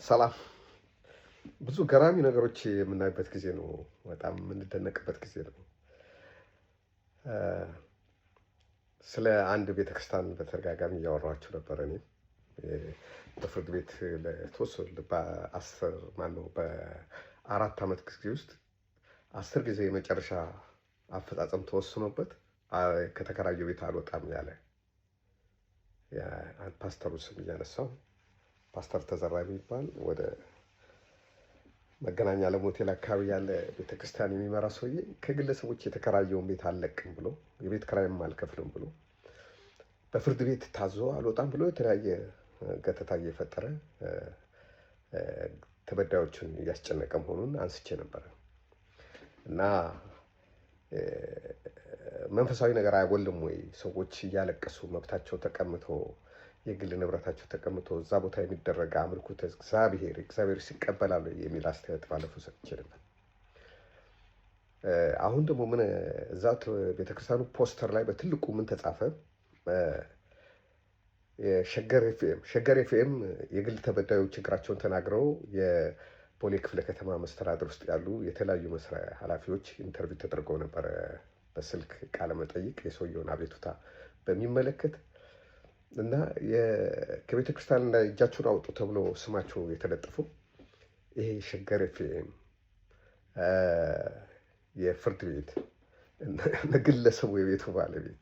ሰላም። ብዙ ገራሚ ነገሮች የምናይበት ጊዜ ነው። በጣም የምንደነቅበት ጊዜ ነው። ስለ አንድ ቤተክርስቲያን በተደጋጋሚ እያወራኋችሁ ነበር። እኔ በፍርድ ቤት ለተወሰኑ በ4 ዓመት ጊዜ ውስጥ 10 ጊዜ የመጨረሻ አፈጻጸም ተወስኖበት ከተከራየው ቤት አልወጣም ያለ ፓስተሩ ስም እያነሳው ፓስተር ተዘራ የሚባል ወደ መገናኛ ዓለም ሆቴል አካባቢ ያለ ቤተክርስቲያን የሚመራ ሰውዬ ከግለሰቦች የተከራየውን ቤት አልለቅም ብሎ የቤት ክራይም አልከፍልም ብሎ በፍርድ ቤት ታዞ አልወጣም ብሎ የተለያየ ገተታ እየፈጠረ ተበዳዮችን እያስጨነቀ መሆኑን አንስቼ ነበረ እና መንፈሳዊ ነገር አይጎልም ወይ? ሰዎች እያለቀሱ መብታቸው ተቀምቶ የግል ንብረታቸው ተቀምጦ እዛ ቦታ የሚደረግ አምልኮተ እግዚአብሔር ሲቀበላል የሚል አስተያየት ባለፈው ሰጥቼ ነበር። አሁን ደግሞ ምን እዛው ቤተክርስቲያኑ ፖስተር ላይ በትልቁ ምን ተጻፈ? ሸገር ኤፍኤም የግል ተበዳዮች ችግራቸውን ተናግረው የቦሌ ክፍለ ከተማ መስተዳድር ውስጥ ያሉ የተለያዩ መስሪያ ኃላፊዎች ኢንተርቪው ተደርገው ነበረ። በስልክ ቃለ መጠይቅ የሰውየውን አቤቱታ በሚመለከት እና ከቤተ ክርስቲያን ላይ እጃቸውን አውጡ ተብሎ ስማቸው የተለጠፈው ይሄ ሸገር ኤፍኤም የፍርድ ቤት ግለሰቡ የቤቱ ባለቤት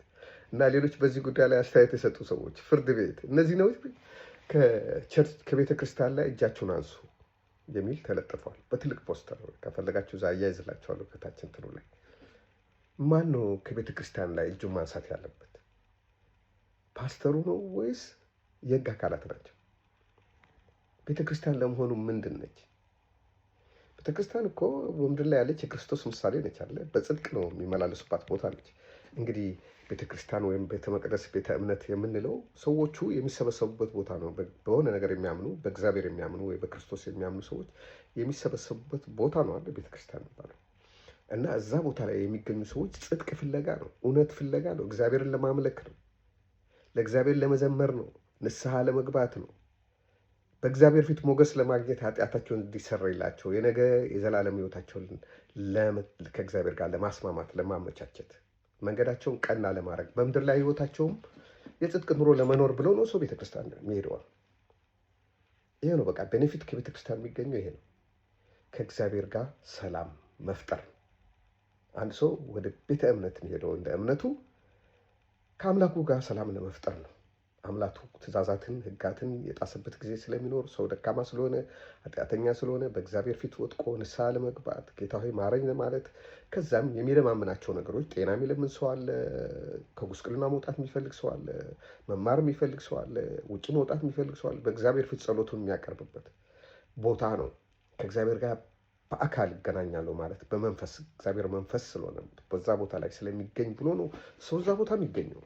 እና ሌሎች በዚህ ጉዳይ ላይ አስተያየት የሰጡ ሰዎች ፍርድ ቤት እነዚህ ነው ከቤተ ክርስቲያን ላይ እጃቸውን አንሱ የሚል ተለጥፏል በትልቅ ፖስተር። ከፈለጋችሁ እዛ አያይዝላችኋለሁ ከታች እንትኑ ላይ። ማን ነው ከቤተ ክርስቲያን ላይ እጁን ማንሳት ያለበት? ፓስተሩ ነው ወይስ የህግ አካላት ናቸው? ቤተ ክርስቲያን ለመሆኑ ምንድን ነች? ቤተ ክርስቲያን እኮ በምድር ላይ ያለች የክርስቶስ ምሳሌ ነች አለ። በጽድቅ ነው የሚመላለሱባት ቦታ ነች። እንግዲህ ቤተ ክርስቲያን ወይም ቤተ መቅደስ፣ ቤተ እምነት የምንለው ሰዎቹ የሚሰበሰቡበት ቦታ ነው። በሆነ ነገር የሚያምኑ በእግዚአብሔር የሚያምኑ ወይ በክርስቶስ የሚያምኑ ሰዎች የሚሰበሰቡበት ቦታ ነው አለ ቤተ ክርስቲያን የሚባለው። እና እዛ ቦታ ላይ የሚገኙ ሰዎች ጽድቅ ፍለጋ ነው፣ እውነት ፍለጋ ነው፣ እግዚአብሔርን ለማምለክ ነው፣ ለእግዚአብሔር ለመዘመር ነው፣ ንስሐ ለመግባት ነው፣ በእግዚአብሔር ፊት ሞገስ ለማግኘት ኃጢአታቸውን እንዲሰረይላቸው የነገ የዘላለም ሕይወታቸውን ከእግዚአብሔር ጋር ለማስማማት ለማመቻቸት መንገዳቸውን ቀና ለማድረግ በምድር ላይ ሕይወታቸውም የጽድቅ ኑሮ ለመኖር ብለው ነው ሰው ቤተክርስቲያን የሚሄደዋል። ይሄ ነው በቃ ቤኔፊት ከቤተክርስቲያን የሚገኘው ይሄ ነው። ከእግዚአብሔር ጋር ሰላም መፍጠር። አንድ ሰው ወደ ቤተ እምነት የሚሄደው እንደ እምነቱ ከአምላኩ ጋር ሰላም ለመፍጠር ነው። አምላኩ ትእዛዛትን ሕጋትን የጣሰበት ጊዜ ስለሚኖር ሰው ደካማ ስለሆነ ኃጢአተኛ ስለሆነ በእግዚአብሔር ፊት ወጥቆ ንስሐ ለመግባት ጌታ ሆይ ማረኝ ለማለት ከዛም የሚለማምናቸው ነገሮች ጤና የሚለምን ሰው አለ፣ ከጉስቅልና መውጣት የሚፈልግ ሰው አለ፣ መማር የሚፈልግ ሰው አለ፣ ውጭ መውጣት የሚፈልግ ሰው አለ። በእግዚአብሔር ፊት ጸሎቱን የሚያቀርብበት ቦታ ነው። ከእግዚአብሔር ጋር በአካል ይገናኛለሁ ማለት በመንፈስ እግዚአብሔር መንፈስ ስለሆነ በዛ ቦታ ላይ ስለሚገኝ ብሎ ነው ሰው እዛ ቦታ የሚገኘው።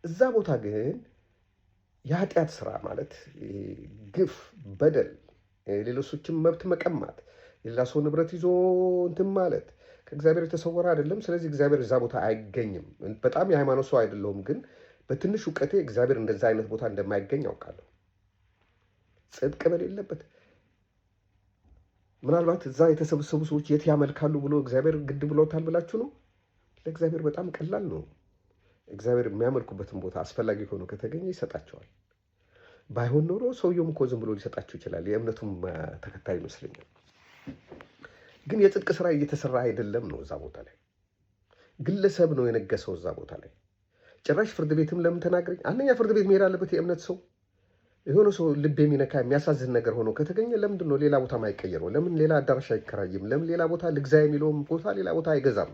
እዛ ቦታ ግን የኃጢአት ስራ ማለት ግፍ፣ በደል፣ ሌሎችን መብት መቀማት፣ የሌላ ሰው ንብረት ይዞ እንትን ማለት ከእግዚአብሔር የተሰወረ አይደለም። ስለዚህ እግዚአብሔር እዛ ቦታ አይገኝም። በጣም የሃይማኖት ሰው አይደለሁም፣ ግን በትንሽ እውቀቴ እግዚአብሔር እንደዛ አይነት ቦታ እንደማይገኝ ያውቃለሁ። ጽድቅ በሌለበት ምናልባት እዛ የተሰበሰቡ ሰዎች የት ያመልካሉ ብሎ እግዚአብሔር ግድ ብሎታል ብላችሁ ነው? ለእግዚአብሔር በጣም ቀላል ነው። እግዚአብሔር የሚያመልኩበትን ቦታ አስፈላጊ ሆኖ ከተገኘ ይሰጣቸዋል። ባይሆን ኖሮ ሰውየውም እኮ ዝም ብሎ ሊሰጣቸው ይችላል። የእምነቱም ተከታይ ይመስለኛል። ግን የጽድቅ ስራ እየተሰራ አይደለም ነው። እዛ ቦታ ላይ ግለሰብ ነው የነገሰው። እዛ ቦታ ላይ ጭራሽ ፍርድ ቤትም ለምን ተናገረኝ? አንደኛ ፍርድ ቤት መሄድ አለበት የእምነት ሰው። የሆነ ሰው ልብ የሚነካ የሚያሳዝን ነገር ሆኖ ከተገኘ ለምንድን ነው ሌላ ቦታ ማይቀየረው? ለምን ሌላ አዳራሽ አይከራይም? ለምን ሌላ ቦታ ልግዛ የሚለውም ቦታ ሌላ ቦታ አይገዛም?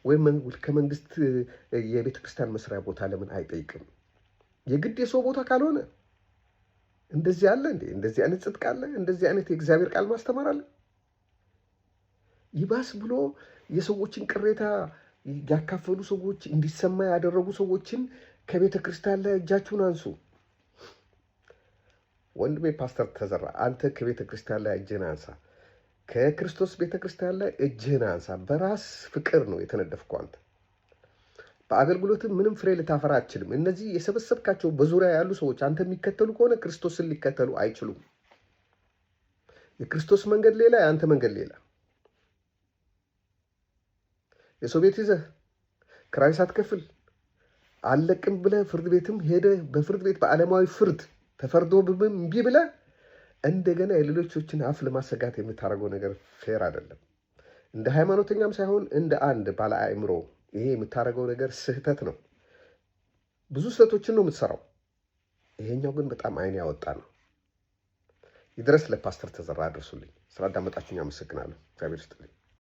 ወይም ከመንግስት የቤተ ክርስቲያን መስሪያ ቦታ ለምን አይጠይቅም? የግድ የሰው ቦታ ካልሆነ እንደዚህ አለ እንዴ? እንደዚህ አይነት ጽድቅ አለ? እንደዚህ አይነት የእግዚአብሔር ቃል ማስተማር አለ? ይባስ ብሎ የሰዎችን ቅሬታ ያካፈሉ ሰዎች እንዲሰማ ያደረጉ ሰዎችን ከቤተ ክርስቲያን ላይ እጃችሁን አንሱ። ወንድሜ ፓስተር ተዘራ፣ አንተ ከቤተ ክርስቲያን ላይ እጅህን አንሳ። ከክርስቶስ ቤተ ክርስቲያን ላይ እጅህን አንሳ። በራስ ፍቅር ነው የተነደፍከው አንተ። በአገልግሎትም ምንም ፍሬ ልታፈራ አትችልም። እነዚህ የሰበሰብካቸው በዙሪያ ያሉ ሰዎች አንተ የሚከተሉ ከሆነ ክርስቶስን ሊከተሉ አይችሉም። የክርስቶስ መንገድ ሌላ፣ የአንተ መንገድ ሌላ። የሰው ቤት ይዘህ ክራይ ሳትከፍል አለቅም ብለህ ፍርድ ቤትም ሄደህ በፍርድ ቤት በዓለማዊ ፍርድ ተፈርዶ እምቢ ብለህ እንደገና የሌሎችን አፍ ለማሰጋት የምታደርገው ነገር ፌር አይደለም። እንደ ሃይማኖተኛም ሳይሆን እንደ አንድ ባለ አእምሮ ይሄ የምታደርገው ነገር ስህተት ነው። ብዙ ስህተቶችን ነው የምትሰራው። ይሄኛው ግን በጣም አይን ያወጣ ነው። ይድረስ ለፓስተር ተዘራ አድርሱልኝ። ስላዳመጣችሁኝ አመሰግናለሁ። እግዚአብሔር ይስጥልኝ።